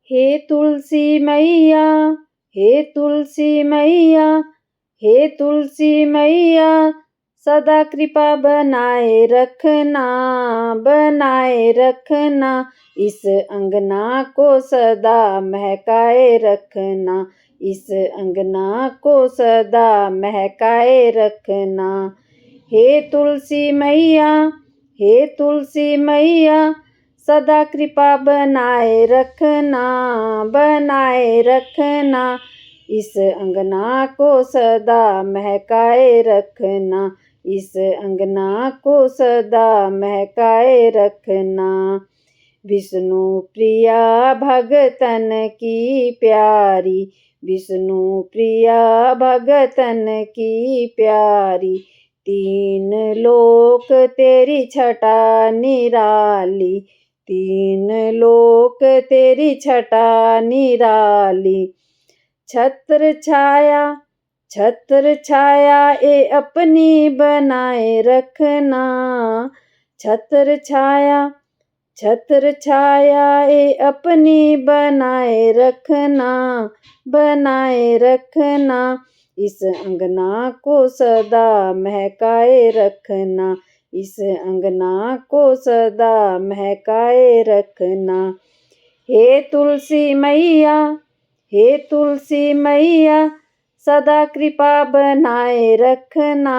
हे तुलसी मैया, हे तुलसी मैया, हे तुलसी मैया, सदा कृपा बनाए रखना, बनाए रखना। इस अंगना को सदा महकाए रखना, इस अंगना को सदा महकाए रखना। हे तुलसी मैया, हे तुलसी मैया, सदा कृपा बनाए रखना, बनाए रखना। इस अंगना को सदा महकाए रखना, इस अंगना को सदा महकाए रखना। विष्णु प्रिया भगतन की प्यारी, विष्णु प्रिया भगतन की प्यारी। तीन लोक तेरी छटा निराली, तीन लोक तेरी छटा निराली। छत्र छाया, छत्र छाया ए अपनी बनाए रखना, छत्र छाया, छत्र छाया ए अपनी बनाए रखना, बनाए रखना। इस अंगना को सदा महकाए रखना, इस अंगना को सदा महकाए रखना। हे तुलसी मैया, हे तुलसी मैया, सदा कृपा बनाए रखना,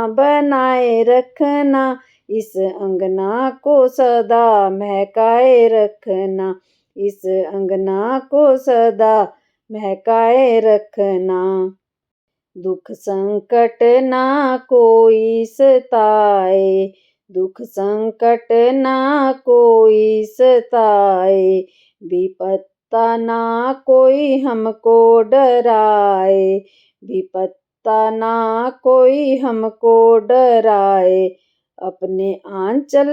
बनाए रखना। इस अंगना को सदा महकाए रखना, इस अंगना को सदा महकाए रखना। दुख संकट ना कोई सताए, दुख संकट ना कोई सताए। विपत्ता ना कोई हमको डराए, विपत्ता ना कोई हमको डराए। अपने आंचल,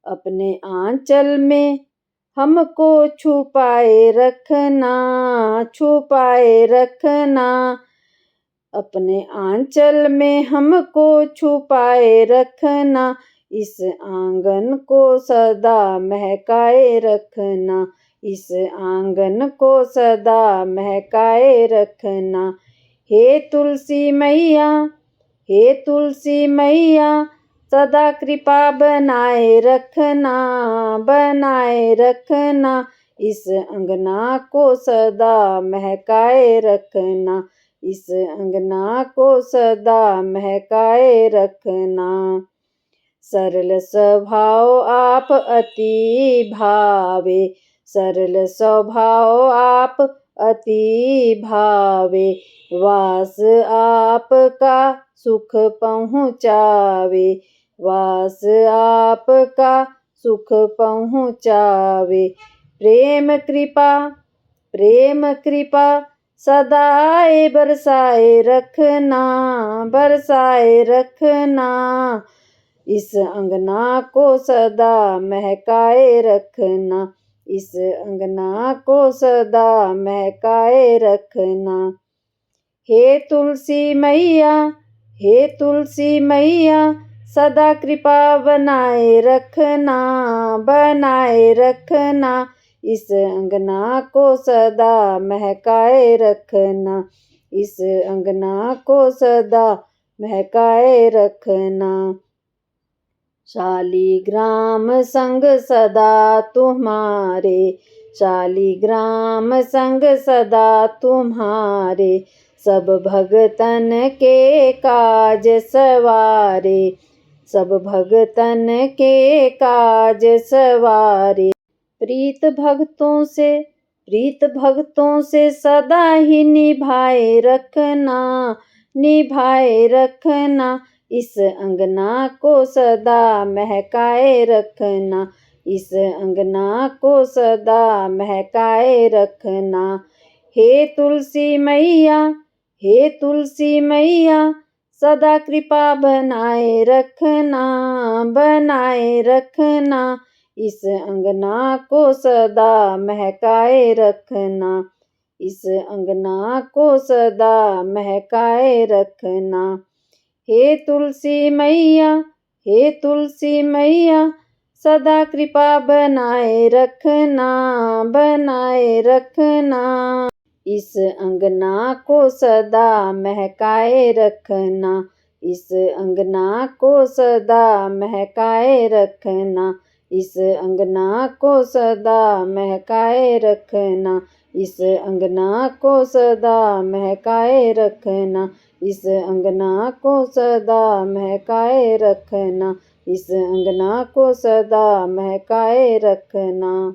अपने आंचल में हमको छुपाए रखना, छुपाए रखना। अपने आंचल में हमको छुपाए रखना, इस आंगन को सदा महकाए रखना, इस आंगन को सदा महकाए रखना। हे तुलसी मैया, हे तुलसी मैया, सदा कृपा बनाए रखना, बनाए रखना। इस अंगना को सदा महकाए रखना, इस अंगना को सदा महकाए रखना। सरल स्वभाव आप अति भावे, सरल स्वभाव आप अति भावे। वास आपका सुख पहुँचावे, वास आपका सुख पहुँचावे। प्रेम कृपा, प्रेम कृपा सदाए बरसाए रखना, बरसाए रखना। इस अंगना को सदा महकाए रखना, इस अंगना को सदा महकाए रखना। हे तुलसी मैया, हे तुलसी मैया, सदा कृपा बनाए रखना, बनाए रखना। इस अंगना को सदा महकाए रखना, इस अंगना को सदा महकाए रखना। शालिग्राम संग सदा तुम्हारे, शालिग्राम संग सदा तुम्हारे। सब भगतन के काज सवारे, सब भगतन के काज सवारे। प्रीत भक्तों से, प्रीत भक्तों से सदा ही निभाए रखना, निभाए रखना। इस अंगना को सदा महकाए रखना, इस अंगना को सदा महकाए रखना। हे तुलसी मैया, हे तुलसी मैया, सदा कृपा बनाए रखना, बनाए रखना। इस अंगना को सदा महकाए रखना, इस अंगना को सदा महकाए रखना। हे तुलसी मैया, हे तुलसी मैया, सदा कृपा बनाए रखना, बनाए रखना। इस अंगना को सदा महकाए रखना, इस अंगना को सदा महकाए रखना, इस अंगना को सदा महकाए रखना, इस अंगना को सदा महकाए रखना, इस अंगना को सदा महकाए रखना, इस अंगना को सदा महकाए रखना।